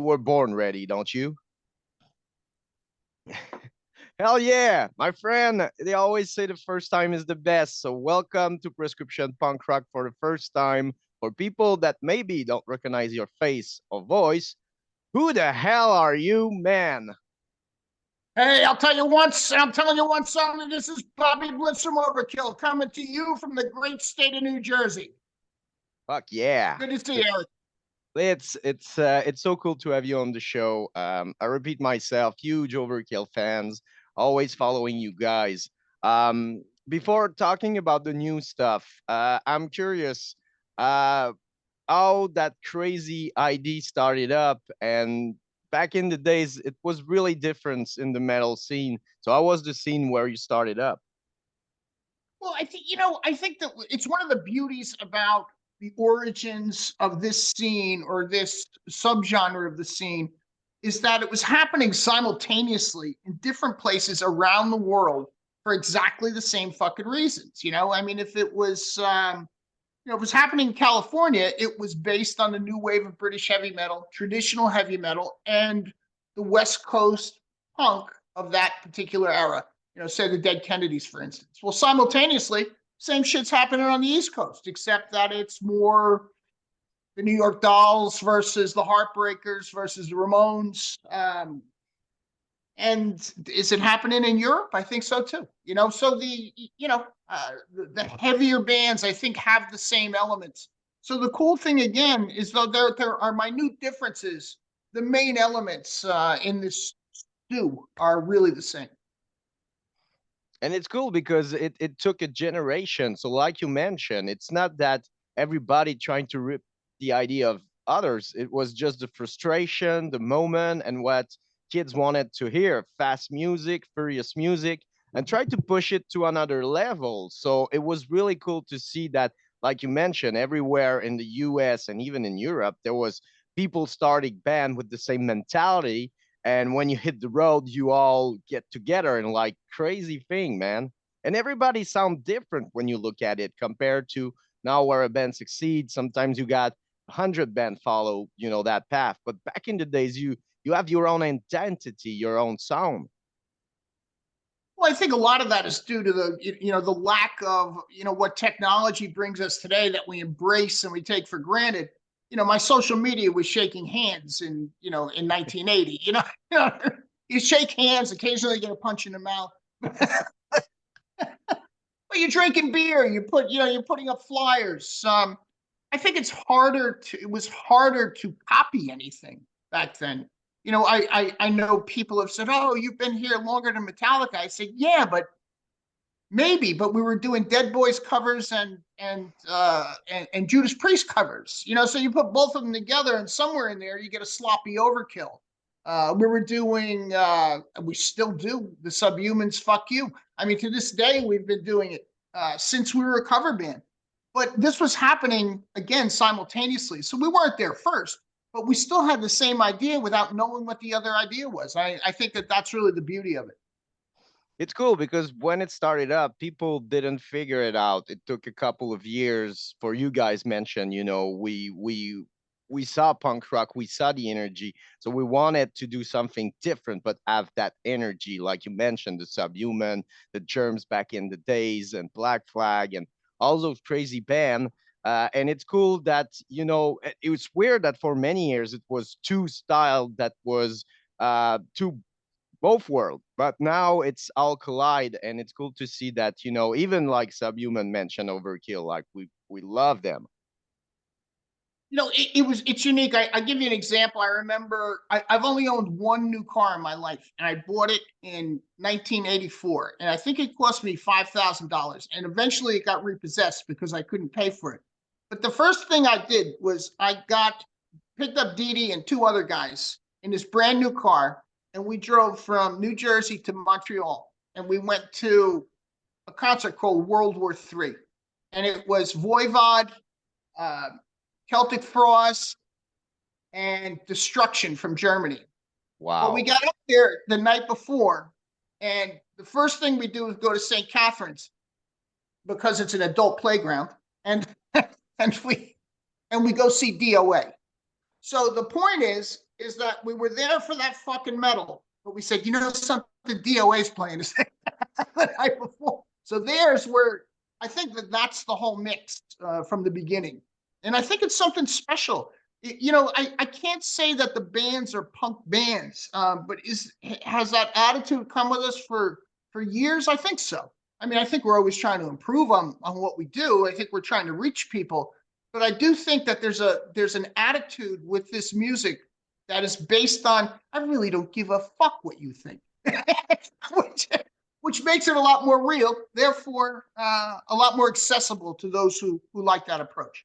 were born ready, don't you? Hell yeah, my friend. They always say the first time is the best. So welcome to Prescription Punk Rock for the first time. For people that maybe don't recognize your face or voice, who the hell are you, man? Hey, I'll tell you once. I'm telling you one song. And this is Bobby Blitz from Overkill, coming to you from the great state of New Jersey. Fuck yeah. Good to see you, Eric. It's so cool to have you on the show. I repeat myself, huge Overkill fans, always following you guys. Before talking about the new stuff, I'm curious uh, how that crazy ID started up. And back in the days, it was really different in the metal scene. So how was the scene where you started up? Well, I think that it's one of the beauties about the origins of this scene or this subgenre of the scene is that it was happening simultaneously in different places around the world for exactly the same fucking reasons. I mean, if it was it was happening in California, it was based on the new wave of British heavy metal, traditional heavy metal, and the West Coast punk of that particular era. Say the Dead Kennedys, for instance. Well, simultaneously, same shit's happening on the East Coast, except that it's more the New York Dolls versus the Heartbreakers versus the Ramones. And is it happening in Europe? I think so too. So the heavier bands I think have the same elements. So the cool thing again is though there are minute differences, the main elements in this stew are really the same. And it's cool because it took a generation. So, like you mentioned, it's not that everybody trying to rip the idea of others. It was just the frustration, the moment, and what kids wanted to hear: fast music, furious music, and try to push it to another level. So it was really cool to see that, like you mentioned, everywhere in the US and even in Europe, there was people starting band with the same mentality, and when you hit the road you all get together and like crazy thing, man. And everybody sound different when you look at it compared to now where a band succeeds. Sometimes you got 100 band follow that path, but back in the days you have your own identity, your own sound. Well, I think a lot of that is due to the lack of what technology brings us today that we embrace and we take for granted. My social media was shaking hands in 1980. You shake hands, occasionally get a punch in the mouth. Well, you're drinking beer, you're putting up flyers. I think it was harder to copy anything back then. I know people have said, "Oh, you've been here longer than Metallica." I said, "Yeah, but maybe, but we were doing Dead Boys covers and Judas Priest covers. So you put both of them together, and somewhere in there you get a sloppy Overkill. We were doing, we still do the Subhumans. Fuck you. I mean, to this day we've been doing it since we were a cover band. But this was happening again simultaneously, so we weren't there first, but we still had the same idea without knowing what the other idea was. I think that that's really the beauty of it. It's cool because when it started up, people didn't figure it out. It took a couple of years for you guys mentioned, we saw punk rock, we saw the energy. So we wanted to do something different, but have that energy, like you mentioned, the Subhuman, the Germs back in the days, and Black Flag, and all those crazy band. And it's cool that, it was weird that for many years it was two style that was two both world, but now it's all collide, and it's cool to see that even like Subhuman mentioned Overkill, like we love them. It's unique. I give you an example. I remember I've only owned one new car in my life, and I bought it in 1984, and I think it cost me $5,000, and eventually it got repossessed because I couldn't pay for it. But the first thing I did was picked up Dee Dee and two other guys in this brand new car, and we drove from New Jersey to Montreal, and we went to a concert called World War III, and it was Voivod, uh, Celtic Frost, and Destruction from Germany. Well, we Wow. got up there the night before, and the first thing we do is go to St. Catherine's because it's an adult playground, and and we go see DOA. So the point is, is that we were there for that fucking metal, but we said, you know something, DOA's playing the night before. So there's where I think that's the whole mix from the beginning. And I think it's something special. You know, I can't say that the bands are punk bands, but has that attitude come with us for years? I think so. I mean, I think we're always trying to improve on what we do. I think we're trying to reach people, but I do think that there's an attitude with this music that is based on I really don't give a fuck what you think, which, which makes it a lot more real, therefore a lot more accessible to those who like that approach.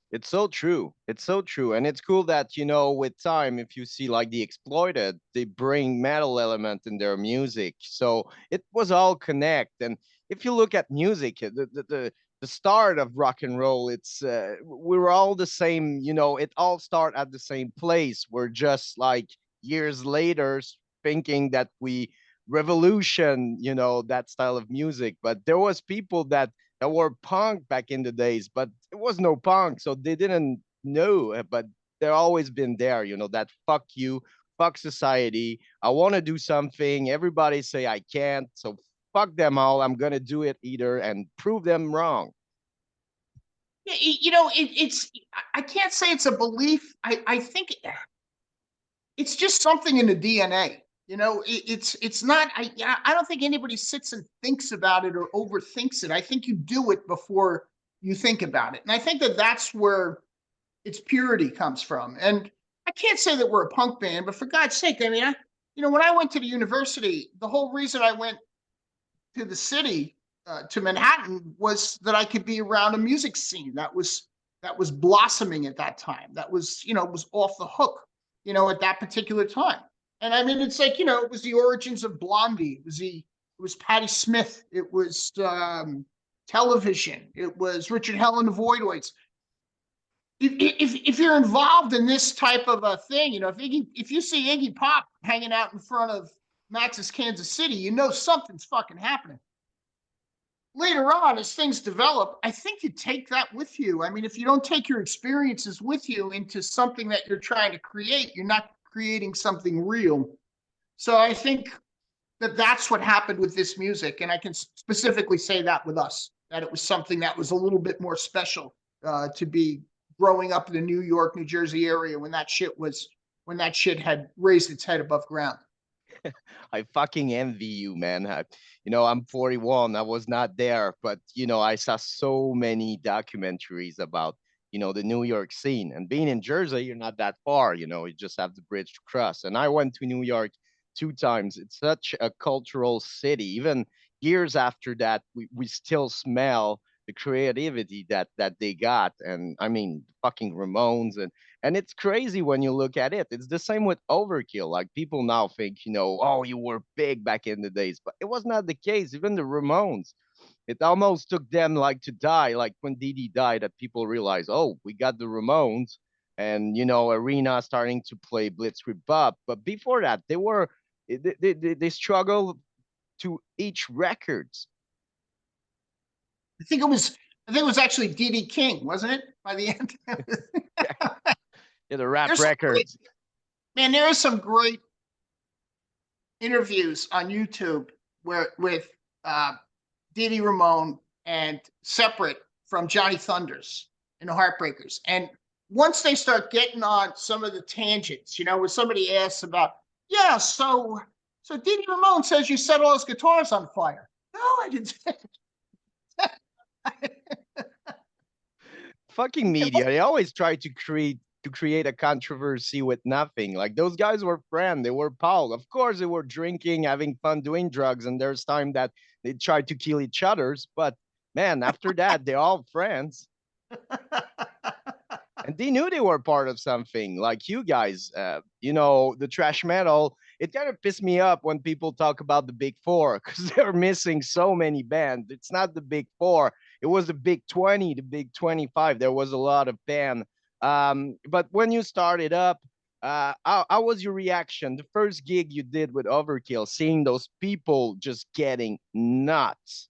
It's so true. It's so true. And it's cool that, you know, with time, if you see like the Exploited, they bring metal element in their music. So it was all connect. And if you look at music, the start of rock and roll, it's we were all the same, you know, it all start at the same place. We're just like years later thinking that we revolution, you know, that style of music. But there was people that were punk back in the days, but it was no punk, so they didn't know. But they're always been there, you know, that fuck you, fuck society. I want to do something. Everybody say I can't, so fuck them all. I'm gonna do it either and prove them wrong. Yeah, you know, it's I can't say it's a belief. I think it's just something in the DNA. You know, it's not. I don't think anybody sits and thinks about it or overthinks it. I think you do it before you think about it, and I think that that's where its purity comes from. And I can't say that we're a punk band, but for God's sake, I mean, you know, when I went to the university, the whole reason I went to the city, to Manhattan, was that I could be around a music scene that was blossoming at that time. That was, you know, was off the hook, you know, at that particular time. And I mean, it's like, you know, it was the origins of Blondie. It was Patti Smith. It was television. It was Richard Hell and the Voidoids. If you're involved in this type of a thing, you know, if you see Iggy Pop hanging out in front of Max's Kansas City, you know something's fucking happening. Later on, as things develop, I think you take that with you. I mean, if you don't take your experiences with you into something that you're trying to create, you're not creating something real. So I think that that's what happened with this music. And I can specifically say that with us, that it was something that was a little bit more special to be growing up in the New York, New Jersey area when that shit had raised its head above ground. I fucking envy you, man. You know, I'm 41. I was not there, but you know, I saw so many documentaries about, you know, the New York scene. And being in Jersey, you're not that far. You know, you just have the bridge to cross. And I went to New York 2 times. It's such a cultural city. Even years after that, we still smell the creativity that they got. And I mean, fucking Ramones and it's crazy when you look at it. It's the same with Overkill. Like people now think, you know, oh, you were big back in the days, but it was not the case. Even the Ramones, it almost took them like to die, like when Dee died, that people realized, oh, we got the Ramones, and you know, Arena starting to play Blitz with Bob. But before that, they struggled to each records. I think it was actually D.D. King, wasn't it? By the end, Yeah, the rap there's some great, records. man. There are some great interviews on YouTube where with Dee Ramone and separate from Johnny Thunders and the Heartbreakers. And once they start getting on some of the tangents, you know, where somebody asks about, yeah, so Dee Ramone says you set all his guitars on fire. No, I didn't. Fucking media. They always try to create a controversy with nothing. Like those guys were friends, they were pals. Of course, they were drinking, having fun, doing drugs, and there's time that they tried to kill each other's. But man, after that, they're all friends, and they knew they were part of something. Like you guys, you know, the trash metal. It kind of pissed me up when people talk about the big four because they're missing so many bands. It's not the big four. It was the big 20, the big 25. There was a lot of band. But when you started up, how was your reaction? The first gig you did with Overkill, seeing those people just getting nuts.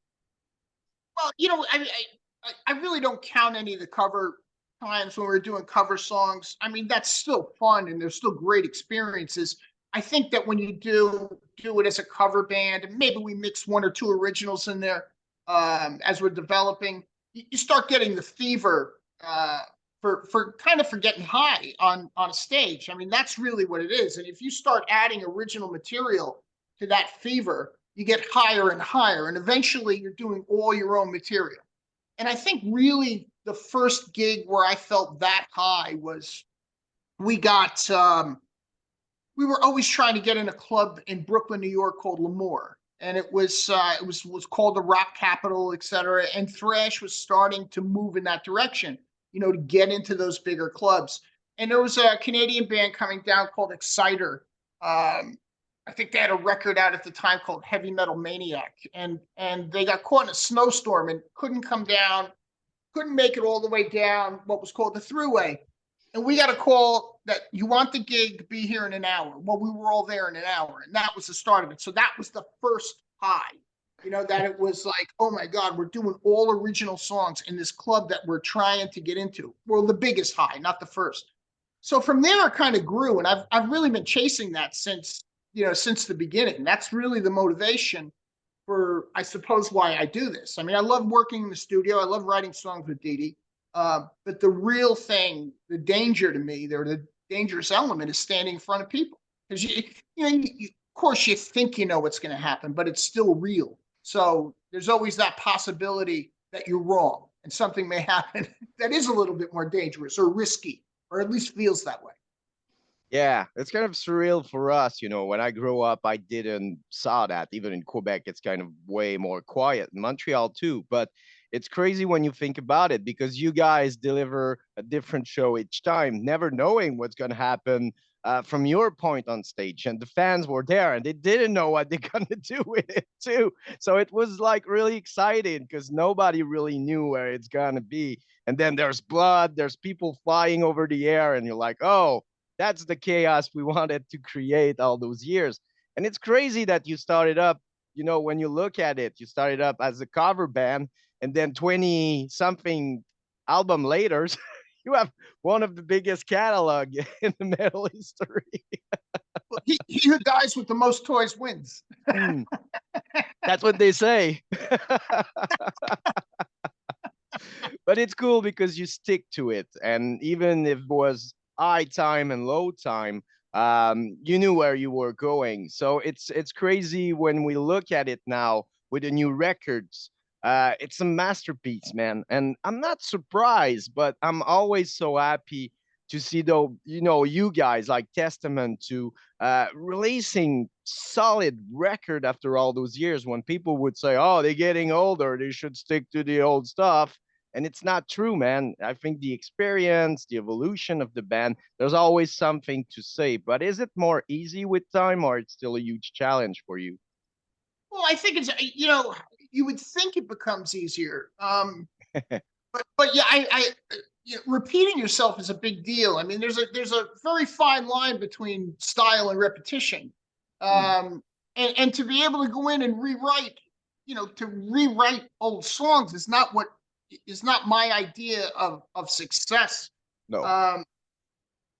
Well, you know, I really don't count any of the cover times when we were doing cover songs. I mean, that's still fun and there's still great experiences. I think that when you do it as a cover band, and maybe we mix one or two originals in there as we're developing, you start getting the fever for kind of for getting high on a stage. I mean, that's really what it is. And if you start adding original material to that fever, you get higher and higher, and eventually you're doing all your own material. And I think really the first gig where I felt that high was we got we were always trying to get in a club in Brooklyn, New York called L'Amour. And it was called the rock capital, et cetera. And thrash was starting to move in that direction, to get into those bigger clubs. And there was a Canadian band coming down called Exciter. I think they had a record out at the time called Heavy Metal Maniac, and they got caught in a snowstorm and couldn't come down, couldn't make it all the way down what was called the Thruway. And we got a call that you want the gig, be here in an hour. Well, we were all there in an hour, and that was the start of it. So that was the first high, that it was like, oh my God, we're doing all original songs in this club that we're trying to get into. Well, the biggest high, not the first. So from there, it kind of grew, and I've really been chasing that since the beginning. That's really the motivation for, I suppose, why I do this. I mean, I love working in the studio. I love writing songs with Dee Dee. But the real thing, the danger to me, the dangerous element is standing in front of people. Because of course you think you know what's going to happen, but it's still real. So there's always that possibility that you're wrong and something may happen that is a little bit more dangerous or risky, or at least feels that way. Yeah, it's kind of surreal for us. When I grew up, I didn't saw that. Even in Quebec, it's kind of way more quiet. In Montreal too, but it's crazy when you think about it because you guys deliver a different show each time, never knowing what's going to happen from your point on stage. And the fans were there and they didn't know what they're going to do with it too. So it was like really exciting because nobody really knew where it's going to be. And then there's blood, there's people flying over the air, and you're like, oh, that's the chaos we wanted to create all those years. And it's crazy that you started up, when you look at it, you started up as a cover band, and then 20 something album later, you have one of the biggest catalog in the metal history. Well, he who dies with the most toys wins. That's what they say. But it's cool because you stick to it. And even if it was high time and low time, you knew where you were going. So it's crazy when we look at it now with the new records. It's a masterpiece, man. And I'm not surprised, but I'm always so happy to see though, you guys like Testament to releasing solid record after all those years when people would say, oh, they're getting older, they should stick to the old stuff. And it's not true, man. I think the experience, the evolution of the band, there's always something to say. But is it more easy with time, or it's still a huge challenge for you? Well, I think it's you would think it becomes easier, but yeah, repeating yourself is a big deal. I mean, there's a very fine line between style and repetition, and to be able to go in and rewrite, to rewrite old songs is not my idea of success. No. I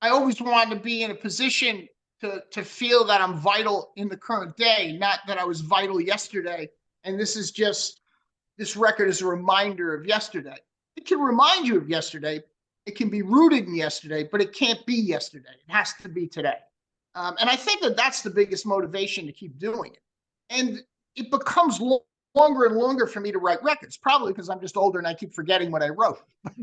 always wanted to be in a position to feel that I'm vital in the current day, not that I was vital yesterday. And this record is a reminder of yesterday. It can remind you of yesterday. It can be rooted in yesterday, but it can't be yesterday. It has to be today. And I think that that's the biggest motivation to keep doing it. And it becomes longer and longer for me to write records, probably because I'm just older and I keep forgetting what I wrote. But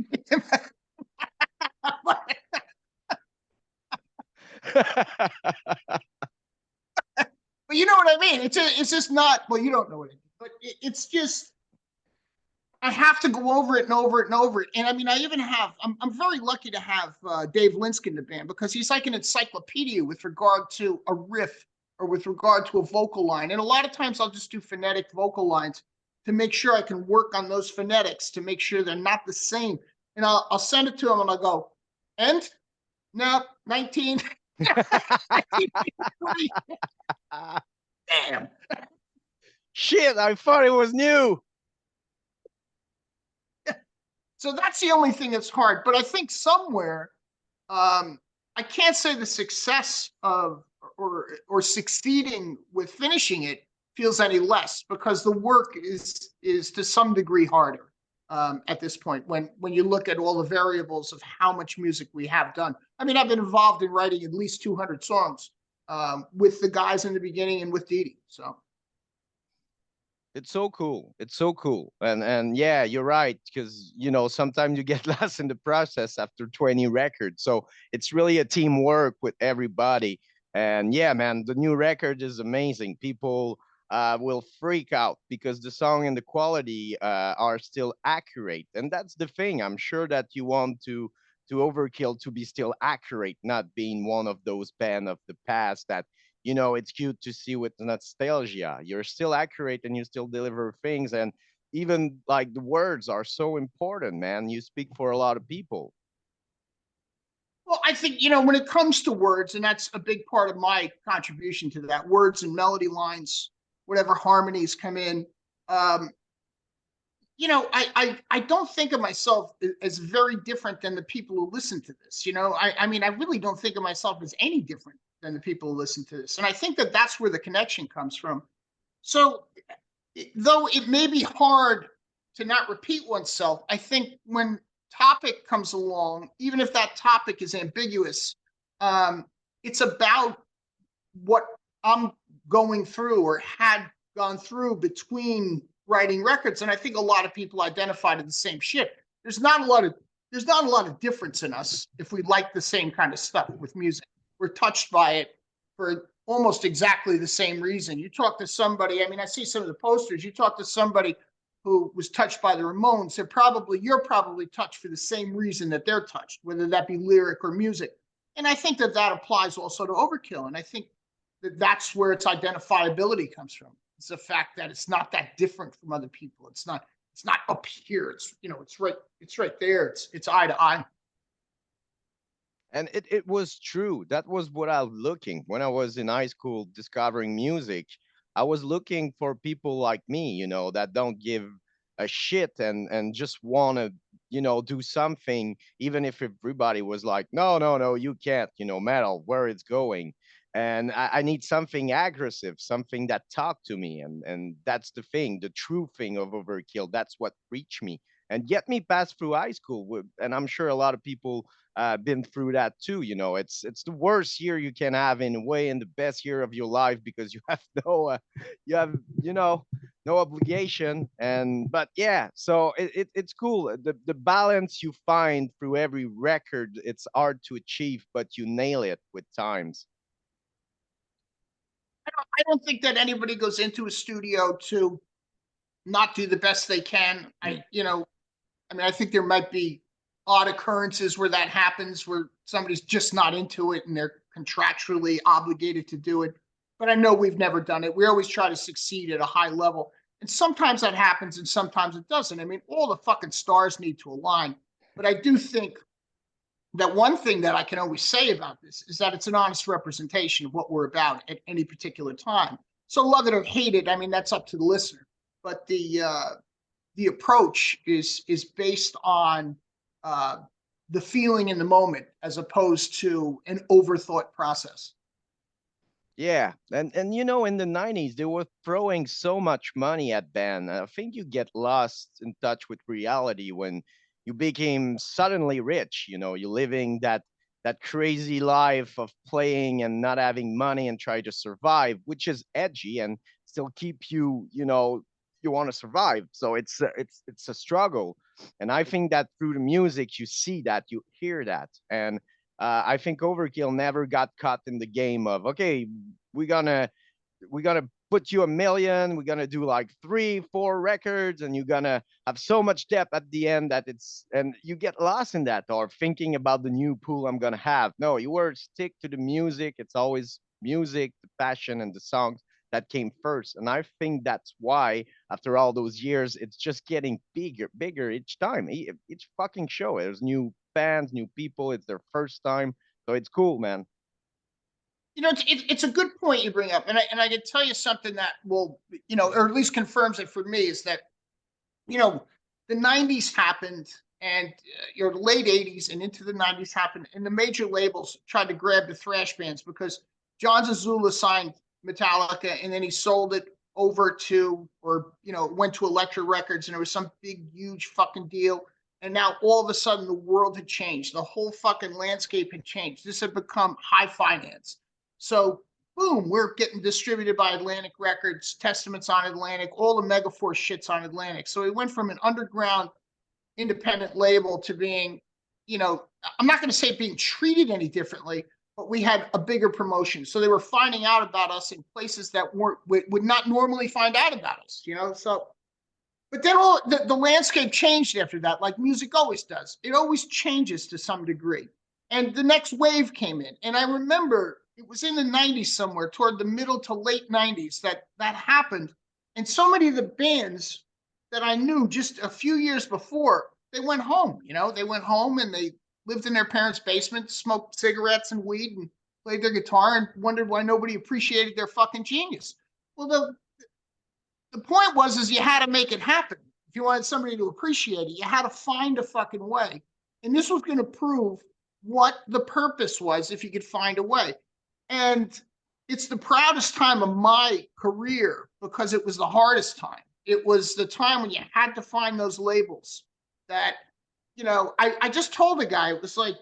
you know what I mean? It's just not, well, you don't know what I mean, but it's just, I have to go over it and over it and over it. And I mean, I'm very lucky to have Dave Linsky in the band because he's like an encyclopedia with regard to a riff or with regard to a vocal line. And a lot of times I'll just do phonetic vocal lines to make sure I can work on those phonetics to make sure they're not the same. And I'll send it to him and I'll go, and no, 19. Damn. Shit, I thought it was new. So that's the only thing that's hard. But I think somewhere, I can't say the success of or succeeding with finishing it feels any less, because the work is to some degree harder at this point when you look at all the variables of how much music we have done. I mean, I've been involved in writing at least 200 songs with the guys in the beginning and with Dee Dee. So It's so cool. It's so cool. And yeah, you're right, because sometimes you get lost in the process after 20 records. So it's really a teamwork with everybody. And yeah, man, the new record is amazing. People will freak out because the song and the quality are still accurate. And that's the thing. I'm sure that you want to Overkill to be still accurate, not being one of those band of the past that it's cute to see with nostalgia. You're still accurate and you still deliver things. And even like the words are so important, man. You speak for a lot of people. well, I think, when it comes to words, and that's a big part of my contribution to that, words and melody lines, whatever harmonies come in. Um, I don't think of myself as very different than the people who listen to this. I mean, I really don't think of myself as any different than the people who listen to this. And I think that that's where the connection comes from. So, though it may be hard to not repeat oneself, I think when topic comes along, even if that topic is ambiguous, it's about what I'm going through or had gone through between writing records. And I think a lot of people identify to the same shit. There's not a lot of difference in us if we like the same kind of stuff with music. We're touched by it for almost exactly the same reason. You talk to somebody, I mean, I see some of the posters, you talk to somebody who was touched by the Ramones, you're probably touched for the same reason that they're touched, whether that be lyric or music. And I think that applies also to Overkill. And I think that that's where its identifiability comes from. It's the fact that it's not that different from other people. It's not up here. It's right there. It's eye to eye. And it was true. That was what I was looking when I was in high school discovering music. I was looking for people like me, that don't give a shit and just want to, do something, even if everybody was like, no, no, no, you can't, metal, where it's going. And I need something aggressive, something that talked to me. And that's the thing, the true thing of Overkill. That's what reached me and get me past through high school. And I'm sure a lot of people been through that too. It's the worst year you can have in a way, and the best year of your life because you have you have no obligation. And but yeah, so it's cool. The balance you find through every record, it's hard to achieve, but you nail it with times. I don't think that anybody goes into a studio to not do the best they can. I mean, I think there might be odd occurrences where that happens, where somebody's just not into it and they're contractually obligated to do it. But I know we've never done it. We always try to succeed at a high level. And sometimes that happens and sometimes it doesn't. I mean, all the fucking stars need to align. But I do think that one thing that I can always say about this is that it's an honest representation of what we're about at any particular time. So love it or hate it, I mean, that's up to the listener. But the approach is based on uh, the feeling in the moment as opposed to an overthought process. Yeah, and in the 90s they were throwing so much money at band. I think you get lost in touch with reality when you became suddenly rich. You're living that crazy life of playing and not having money and try to survive, which is edgy and still keep you want to survive. So it's a struggle, and I think that through the music you see that, you hear that. And I think Overkill never got caught in the game of, okay, we're gonna we're gonna put you 1 million, we're gonna do like 3 4 records, and you're gonna have so much depth at the end that it's and you get lost in that, or thinking about the new pool I'm gonna have. No, you were stick to the music. It's always music, the passion, and the songs that came first. And I think that's why after all those years, it's just getting bigger each time. Each fucking show, there's new fans, new people. It's their first time, so it's cool, man. It's a good point you bring up, and I can tell you something that will, or at least confirms it for me, is that you know the '90s happened, and your late 80s and into the 90s happened, and the major labels tried to grab the thrash bands because John Zazula signed Metallica and then he sold it over to, or went to Elektra Records, and it was some big huge fucking deal. And now all of a sudden the world had changed, the whole fucking landscape had changed. This had become high finance. So boom, we're getting distributed by Atlantic Records, Testaments on Atlantic, all the Megaforce shits on Atlantic. So it went from an underground independent label to being, I'm not going to say being treated any differently, but we had a bigger promotion. So they were finding out about us in places that would not normally find out about us, So, but then the landscape changed after that, like music always does. It always changes to some degree. And the next wave came in. And I remember it was in the 90s somewhere, toward the middle to late 90s, that happened. And so many of the bands that I knew just a few years before, they went home. They went home and they lived in their parents' basement, smoked cigarettes and weed, and played their guitar, and wondered why nobody appreciated their fucking genius. Well, the point was is you had to make it happen. If you wanted somebody to appreciate it, you had to find a fucking way. And this was going to prove what the purpose was if you could find a way. And it's the proudest time of my career because it was the hardest time. It was the time when you had to find those labels that, I just told the guy, it was like,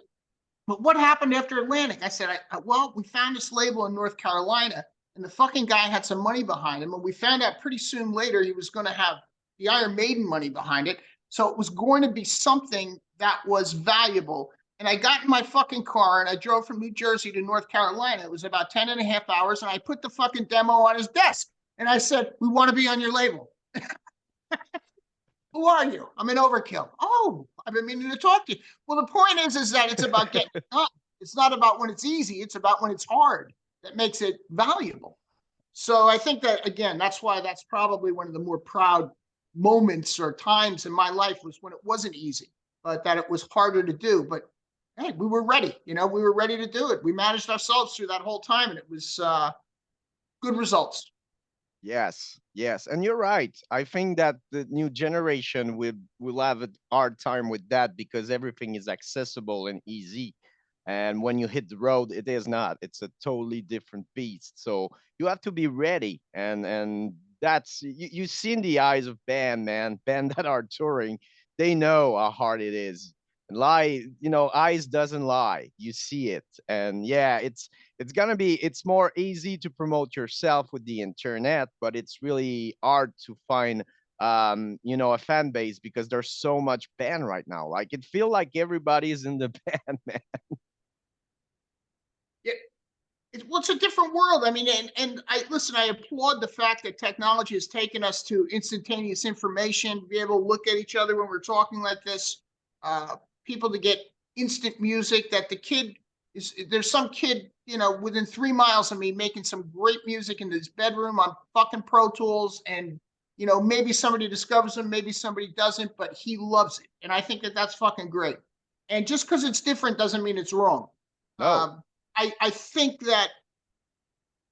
but what happened after Atlantic? I said, well, we found this label in North Carolina, and the fucking guy had some money behind him. And we found out pretty soon later he was going to have the Iron Maiden money behind it. So it was going to be something that was valuable. And I got in my fucking car and I drove from New Jersey to North Carolina. It was about 10 and a half hours. And I put the fucking demo on his desk. And I said, we want to be on your label. Who are you? I'm in Overkill. Oh, I've been meaning to talk to you. Well, the point is that it's about getting it done. It's not about when it's easy. It's about when it's hard that makes it valuable. So I think that, again, that's why that's probably one of the more proud moments or times in my life was when it wasn't easy, but that it was harder to do. But hey, we were ready. We were ready to do it. We managed ourselves through that whole time, and it was good results. Yes, yes, and you're right. I think that the new generation will have a hard time with that because everything is accessible and easy. And when you hit the road, it is not. It's a totally different beast. So you have to be ready, and that's you see in the eyes of band that are touring, they know how hard it is. Lie, eyes doesn't lie. You see it, and yeah, it's more easy to promote yourself with the internet, but it's really hard to find a fan base because there's so much band right now. Like it feel like everybody's in the band, man. Yeah, it's a different world. I mean, and I listen. I applaud the fact that technology has taken us to instantaneous information, to be able to look at each other when we're talking like this. People to get instant music. That the kid there's some kid within 3 miles of me making some great music in his bedroom on fucking Pro Tools, and maybe somebody discovers him, maybe somebody doesn't, but he loves it, and I think that that's fucking great. And just because it's different doesn't mean it's wrong. No. I think that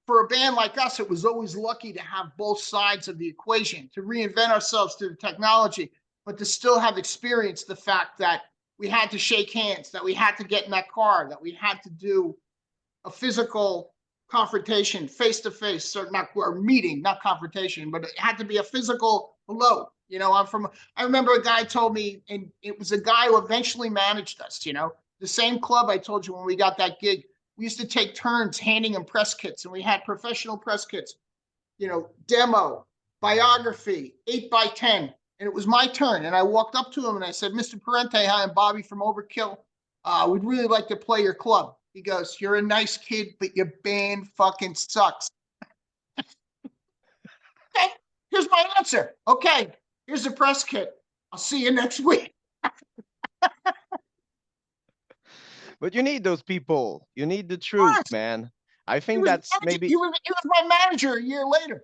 for a band like us, it was always lucky to have both sides of the equation, to reinvent ourselves through the technology, but to still have experienced the fact that we had to shake hands, that we had to get in that car, that we had to do a physical confrontation face to face, or not, or meeting, not confrontation, but it had to be a physical hello. I remember a guy told me, and it was a guy who eventually managed us, the same club I told you when we got that gig. We used to take turns handing him press kits, and we had professional press kits, demo, biography, 8x10. And it was my turn. And I walked up to him and I said, Mr. Parente, hi, I'm Bobby from Overkill. We'd really like to play your club. He goes, you're a nice kid, but your band fucking sucks. Okay, here's my answer. Okay, here's the press kit. I'll see you next week. But you need those people. You need the truth, man. I think that's maybe he was my manager a year later,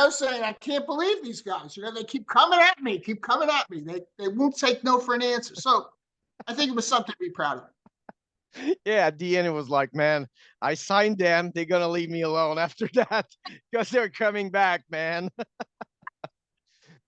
saying, I can't believe these guys. They keep coming at me. They won't take no for an answer. So I think it was something to be proud of. Yeah, at the end it was like, man, I signed them. They're gonna leave me alone after that because they're coming back, man.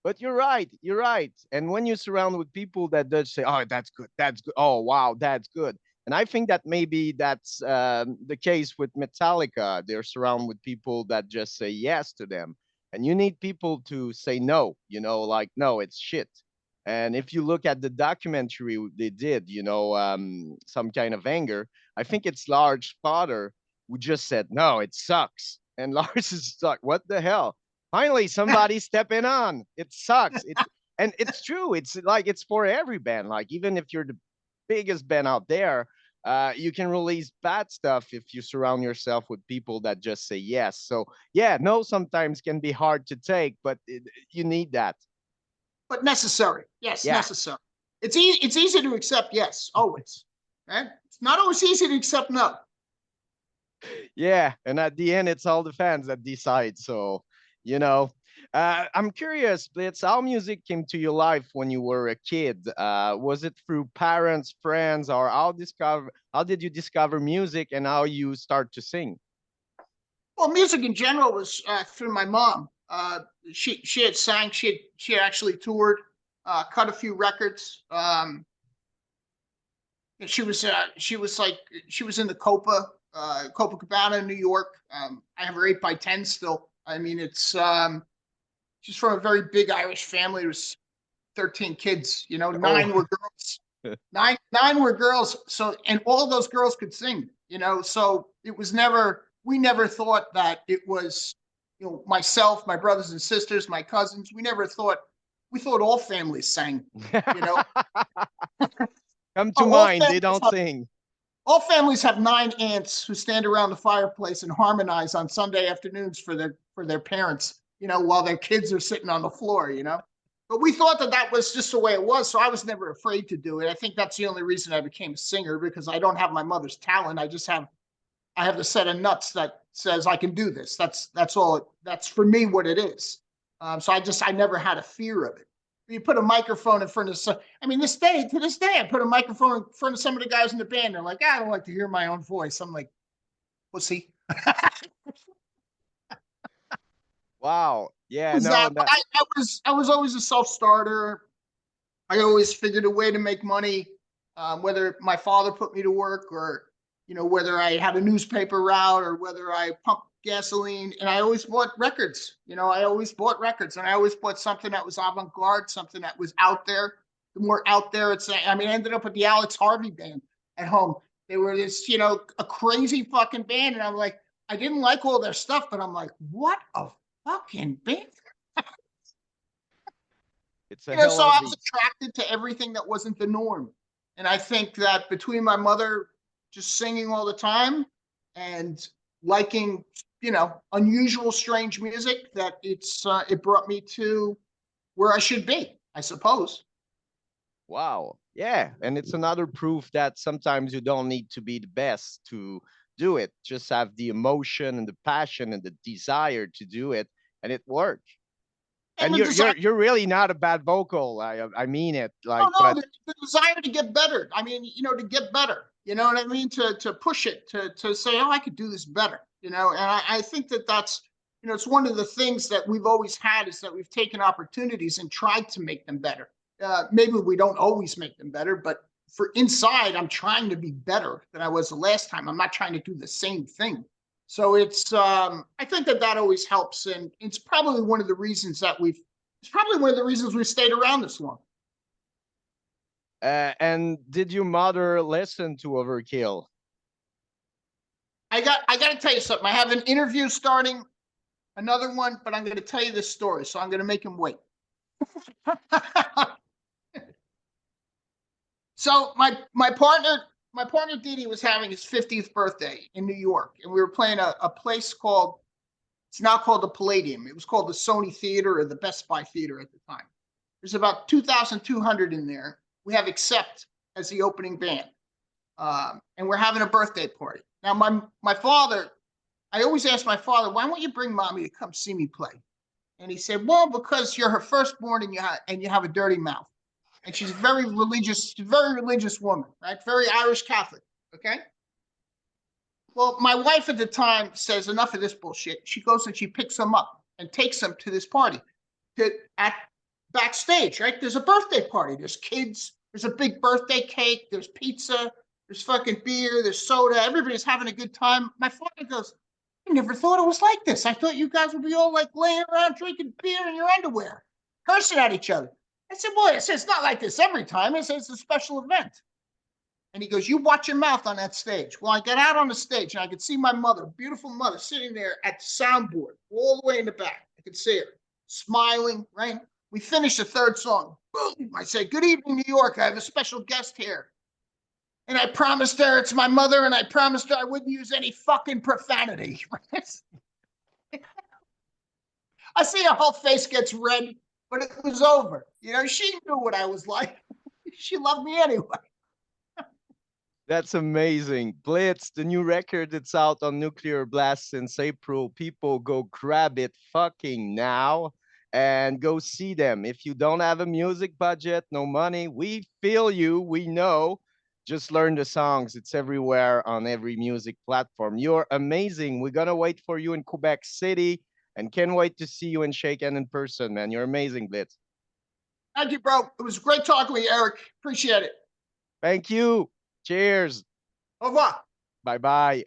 But you're right. You're right. And when you surround with people that does say, "Oh, that's good. That's good. Oh, wow, that's good." And I think that maybe that's the case with Metallica. They're surrounded with people that just say yes to them, and you need people to say no. You know, like no, it's shit. And if you look at the documentary they did, some kind of anger, I think it's Lars' father who just said, "No, it sucks," and Lars is like, "What the hell?" Finally somebody stepping on. It sucks. And it's true. It's like it's for every band. Like even if you're the biggest band out there, you can release bad stuff if you surround yourself with people that just say yes. So yeah, no, sometimes can be hard to take, but you need that. But necessary. Yes, Yeah, necessary. It's easy to accept yes, always. Right? It's not always easy to accept no. yeah. And at the end, it's all the fans that decide. So you know, I'm curious, Blitz, how music came to your life when you were a kid? Was it through parents, friends, or how did you discover music and how you start to sing? Well, music in general was through my mom. She had sang. She had actually toured, cut a few records. She was like she was in the Copacabana in New York. I have her 8x10 still. I mean, it's she's from a very big Irish family. There was 13 kids. You know, Oh, nine were girls. Nine were girls. So and all of those girls could sing. You know, so it was never we never thought that it was myself, my brothers and sisters, my cousins. We thought all families sang. You know, come to all mind, they families don't sing. all families have nine aunts who stand around the fireplace and harmonize on Sunday afternoons for their parents, while their kids are sitting on the floor, But we thought that that was just the way it was, so I was never afraid to do it. I think that's the only reason I became a singer because I don't have my mother's talent. I have the set of nuts that says I can do this. That's all. That's for me what it is. So I never had a fear of it. You put a microphone in front of some. I mean, to this day, I put a microphone in front of some of the guys in the band. They're like, I don't like to hear my own voice. I'm like, pussy. Wow. Yeah, Was no, that? that I was always a self starter. I always figured a way to make money, whether my father put me to work or, whether I had a newspaper route or whether I pumped gasoline. And I always bought records. I always bought records and I always bought something that was avant garde, something that was out there. The more out there I ended up with the Alex Harvey band at home. They were this, a crazy fucking band. And I'm like, I didn't like all their stuff, but I'm like, what a fucking band. it's a hell So of a I was beat. attracted to everything that wasn't the norm. And I think that between my mother just singing all the time and liking, unusual, strange music, that it brought me to where I should be, I suppose. Wow. Yeah. And it's another proof that sometimes you don't need to be the best to do it. Just have the emotion and the passion and the desire to do it, and it worked. And And the you're desire, you're you're really not a bad vocal. I mean it. no, Like, no, but the desire to get better. I mean, to get better. You know what I mean? To push it, to say, oh, I could do this better. And I think that that's, it's one of the things that we've always had is that we've taken opportunities and tried to make them better. Maybe we don't always make them better, but for inside, I'm trying to be better than I was the last time. I'm not trying to do the same thing. So I think that that always helps. And it's probably one of the reasons we've stayed around this long. and did your mother listen to Overkill? I got to tell you something. I have an interview starting, another one, but I'm going to tell you this story, so I'm going to make him wait. So my partner Didi was having his 50th birthday in New York, and we were playing a place called it's now called the Palladium. It was called the Sony Theater or the Best Buy Theater at the time. There's about 2,200 in there. We have Accept as the opening band, and we're having a birthday party. Now my father, I always ask my father, why won't you bring mommy to come see me play? And he said, well, because you're her firstborn and you have a dirty mouth. And she's a very religious woman, right? Very Irish Catholic. Okay. Well, my wife at the time says, enough of this bullshit. She goes and she picks him up and takes him to this party. At backstage, right? There's a birthday party. There's kids. There's a big birthday cake. There's pizza. There's fucking beer. There's soda. Everybody's having a good time. My father goes, I never thought it was like this. I thought you guys would be all like laying around drinking beer in your underwear, cursing at each other. I said, boy, it's not like this every time. It's a special event. And he goes, you watch your mouth on that stage. Well, I got out on the stage and I could see my mother, beautiful mother, sitting there at the soundboard all the way in the back. I could see her smiling, right? We finished the third song. Boom. I said, good evening, New York. I have a special guest here. And I promised her it's my mother, and I promised her I wouldn't use any fucking profanity. I see her whole face gets red, but it was over. You know, she knew what I was like. She loved me anyway. That's amazing. Blitz, the new record that's out on Nuclear Blast since April. People go grab it fucking now and go see them. If you don't have a music budget, no money, we feel you. We know. Just learn the songs. It's everywhere on every music platform. You're amazing. We're going to wait for you in Quebec City and can't wait to see you and shake hand in person, man. You're amazing, Blitz. Thank you, bro. It was great talking with you, Eric. Appreciate it. Thank you. Cheers. Au revoir. Bye bye.